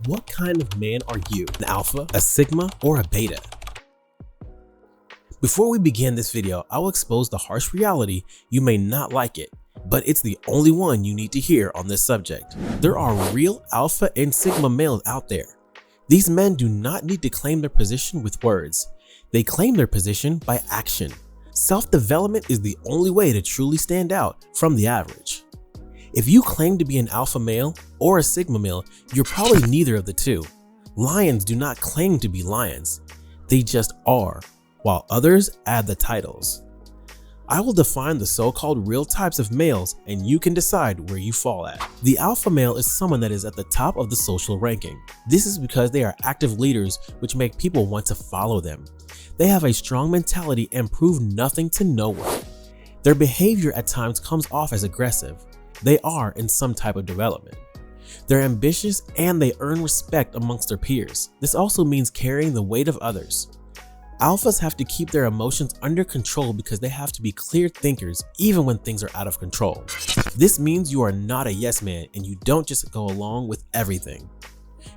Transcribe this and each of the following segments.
What kind of man are you? An alpha, a sigma, or a beta? Before we begin this video, I will expose the harsh reality. You may not like it, but it's the only one you need to hear on this subject. There are real alpha and sigma males out there. These men do not need to claim their position with words. They claim their position by action. Self-development is the only way to truly stand out from the average. If you claim to be an alpha male or a sigma male, you're probably neither of the two. Lions do not claim to be lions. They just are, while others add the titles. I will define the so-called real types of males and you can decide where you fall at. The alpha male is someone that is at the top of the social ranking. This is because they are active leaders which make people want to follow them. They have a strong mentality and prove nothing to no one. Their behavior at times comes off as aggressive. They are in some type of development. They're ambitious and they earn respect amongst their peers. This also means carrying the weight of others. Alphas have to keep their emotions under control because they have to be clear thinkers even when things are out of control. This means you are not a yes man and you don't just go along with everything.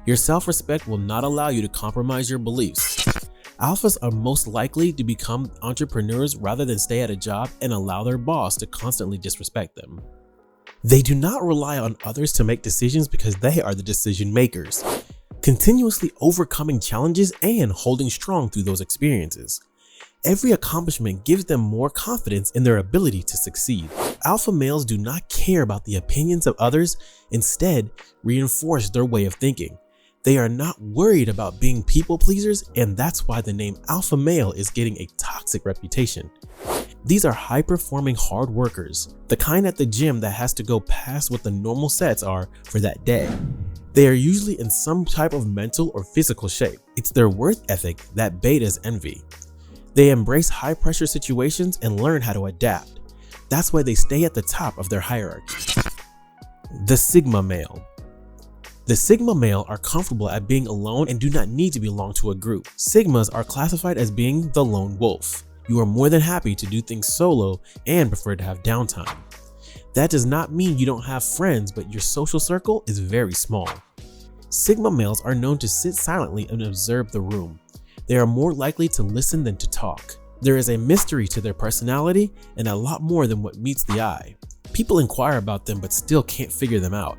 Your self-respect will not allow you to compromise your beliefs. Alphas are most likely to become entrepreneurs rather than stay at a job and allow their boss to constantly disrespect them. They do not rely on others to make decisions because they are the decision makers, continuously overcoming challenges and holding strong through those experiences. Every accomplishment gives them more confidence in their ability to succeed. Alpha males do not care about the opinions of others, instead reinforce their way of thinking. They are not worried about being people pleasers, and that's why the name alpha male is getting a toxic reputation. These are high-performing hard workers, the kind at the gym that has to go past what the normal sets are for that day. They are usually in some type of mental or physical shape. It's their work ethic that betas envy. They embrace high-pressure situations and learn how to adapt. That's why they stay at the top of their hierarchy. The sigma male. The sigma male are comfortable at being alone and do not need to belong to a group. Sigmas are classified as being the lone wolf. You are more than happy to do things solo and prefer to have downtime. That does not mean you don't have friends, but your social circle is very small. Sigma males are known to sit silently and observe the room. They are more likely to listen than to talk. There is a mystery to their personality and a lot more than what meets the eye. People inquire about them but still can't figure them out.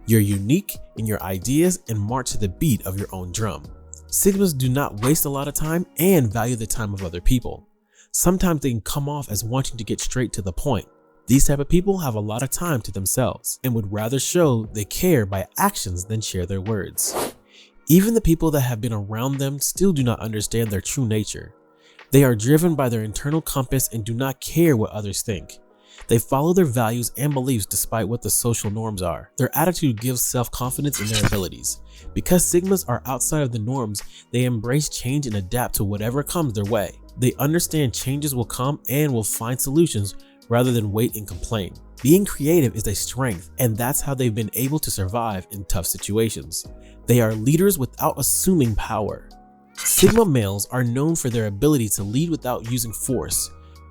You're unique in your ideas and march to the beat of your own drum. Sigmas do not waste a lot of time and value the time of other people. Sometimes they can come off as wanting to get straight to the point. These type of people have a lot of time to themselves and would rather show they care by actions than share their words. Even the people that have been around them still do not understand their true nature. They are driven by their internal compass and do not care what others think. They follow their values and beliefs despite what the social norms are. Their attitude gives self-confidence in their abilities. Because Sigmas are outside of the norms, they embrace change and adapt to whatever comes their way. They understand changes will come and will find solutions rather than wait and complain. Being creative is a strength, and that's how they've been able to survive in tough situations. They are leaders without assuming power. Sigma males are known for their ability to lead without using force,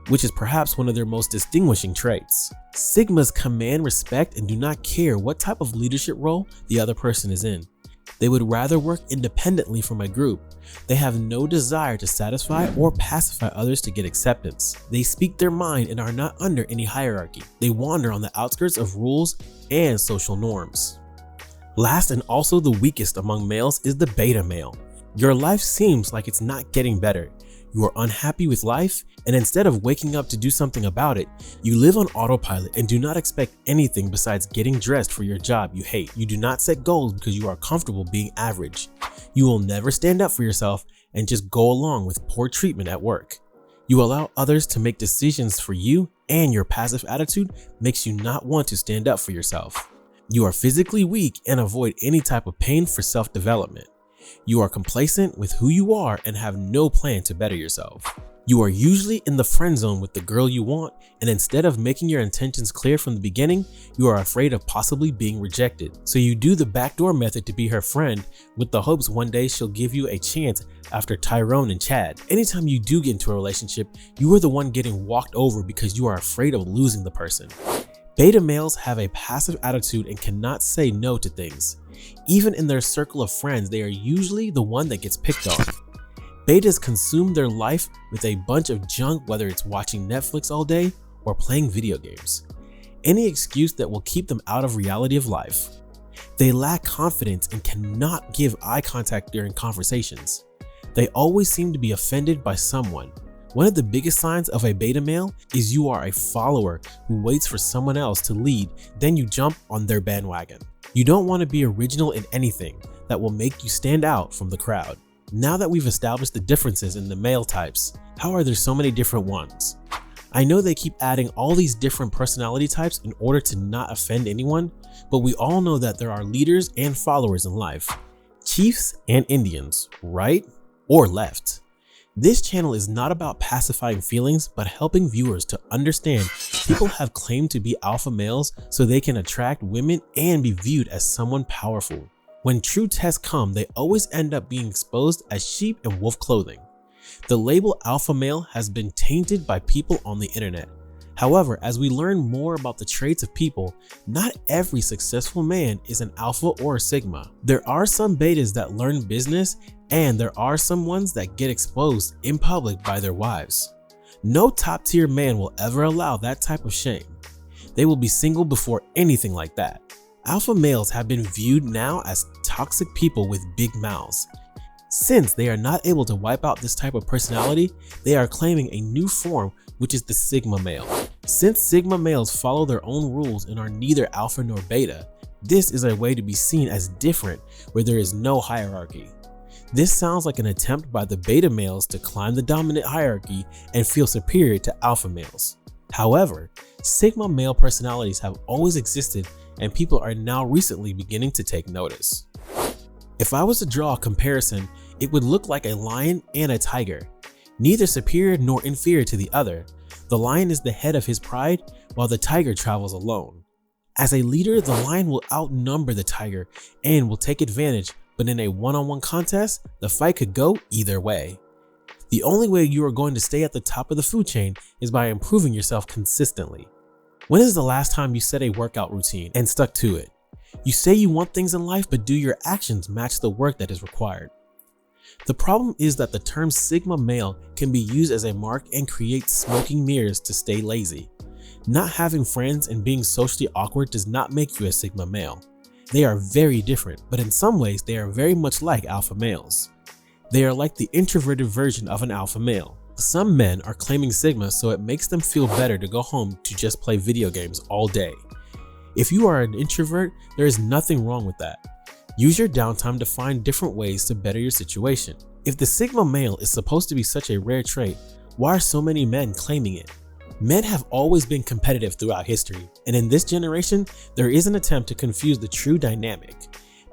which is perhaps one of their most distinguishing traits. Sigmas command respect and do not care what type of leadership role the other person is in. They would rather work independently from a group. They have no desire to satisfy or pacify others to get acceptance. They speak their mind and are not under any hierarchy. They wander on the outskirts of rules and social norms. Last and also the weakest among males is the beta male. Your life seems like it's not getting better. You are unhappy with life, and instead of waking up to do something about it, you live on autopilot and do not expect anything besides getting dressed for your job you hate. You do not set goals because you are comfortable being average. You will never stand up for yourself and just go along with poor treatment at work. You allow others to make decisions for you, and your passive attitude makes you not want to stand up for yourself. You are physically weak and avoid any type of pain for self-development. You are complacent with who you are and have no plan to better yourself. You are usually in the friend zone with the girl you want, and instead of making your intentions clear from the beginning, you are afraid of possibly being rejected. So you do the backdoor method to be her friend with the hopes one day she'll give you a chance after Tyrone and Chad. Anytime you do get into a relationship, you are the one getting walked over because you are afraid of losing the person. Beta males have a passive attitude and cannot say no to things. Even in their circle of friends, they are usually the one that gets picked on. Betas consume their life with a bunch of junk, whether it's watching Netflix all day or playing video games. Any excuse that will keep them out of reality of life. They lack confidence and cannot give eye contact during conversations. They always seem to be offended by someone. One of the biggest signs of a beta male is you are a follower who waits for someone else to lead, then you jump on their bandwagon. You don't want to be original in anything that will make you stand out from the crowd. Now that we've established the differences in the male types, how are there so many different ones? I know they keep adding all these different personality types in order to not offend anyone, but we all know that there are leaders and followers in life. Chiefs and Indians, right or left. This channel is not about pacifying feelings, but helping viewers to understand people have claimed to be alpha males so they can attract women and be viewed as someone powerful. When true tests come, they always end up being exposed as sheep in wolf clothing. The label alpha male has been tainted by people on the internet. However, as we learn more about the traits of people, not every successful man is an alpha or a sigma. There are some betas that learn business, and there are some ones that get exposed in public by their wives. No top tier man will ever allow that type of shame. They will be single before anything like that. Alpha males have been viewed now as toxic people with big mouths. Since they are not able to wipe out this type of personality, they are claiming a new form, which is the sigma male. Since sigma males follow their own rules and are neither alpha nor beta, this is a way to be seen as different where there is no hierarchy. This sounds like an attempt by the beta males to climb the dominant hierarchy and feel superior to alpha males. However, sigma male personalities have always existed and people are now recently beginning to take notice. If I was to draw a comparison, it would look like a lion and a tiger, neither superior nor inferior to the other. The lion is the head of his pride, while the tiger travels alone. As a leader, the lion will outnumber the tiger and will take advantage, but in a one-on-one contest, the fight could go either way. The only way you are going to stay at the top of the food chain is by improving yourself consistently. When is the last time you set a workout routine and stuck to it? You say you want things in life, but do your actions match the work that is required? The problem is that the term sigma male can be used as a mark and create smoking mirrors to stay lazy. Not having friends and being socially awkward does not make you a sigma male. They are very different, but in some ways they are very much like alpha males. They are like the introverted version of an alpha male. Some men are claiming sigma so it makes them feel better to go home to just play video games all day. If you are an introvert, there is nothing wrong with that. Use your downtime to find different ways to better your situation. If the sigma male is supposed to be such a rare trait, why are so many men claiming it? Men have always been competitive throughout history, and in this generation, there is an attempt to confuse the true dynamic.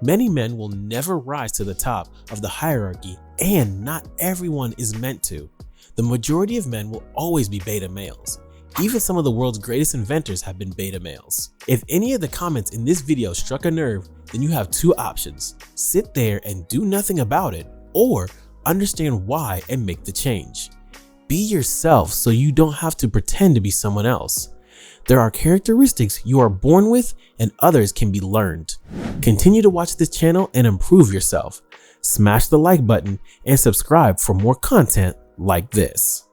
Many men will never rise to the top of the hierarchy, and not everyone is meant to. The majority of men will always be beta males. Even some of the world's greatest inventors have been beta males. If any of the comments in this video struck a nerve, then you have two options: sit there and do nothing about it, or understand why and make the change. Be yourself so you don't have to pretend to be someone else. There are characteristics you are born with and others can be learned. Continue to watch this channel and improve yourself. Smash the like button and subscribe for more content like this.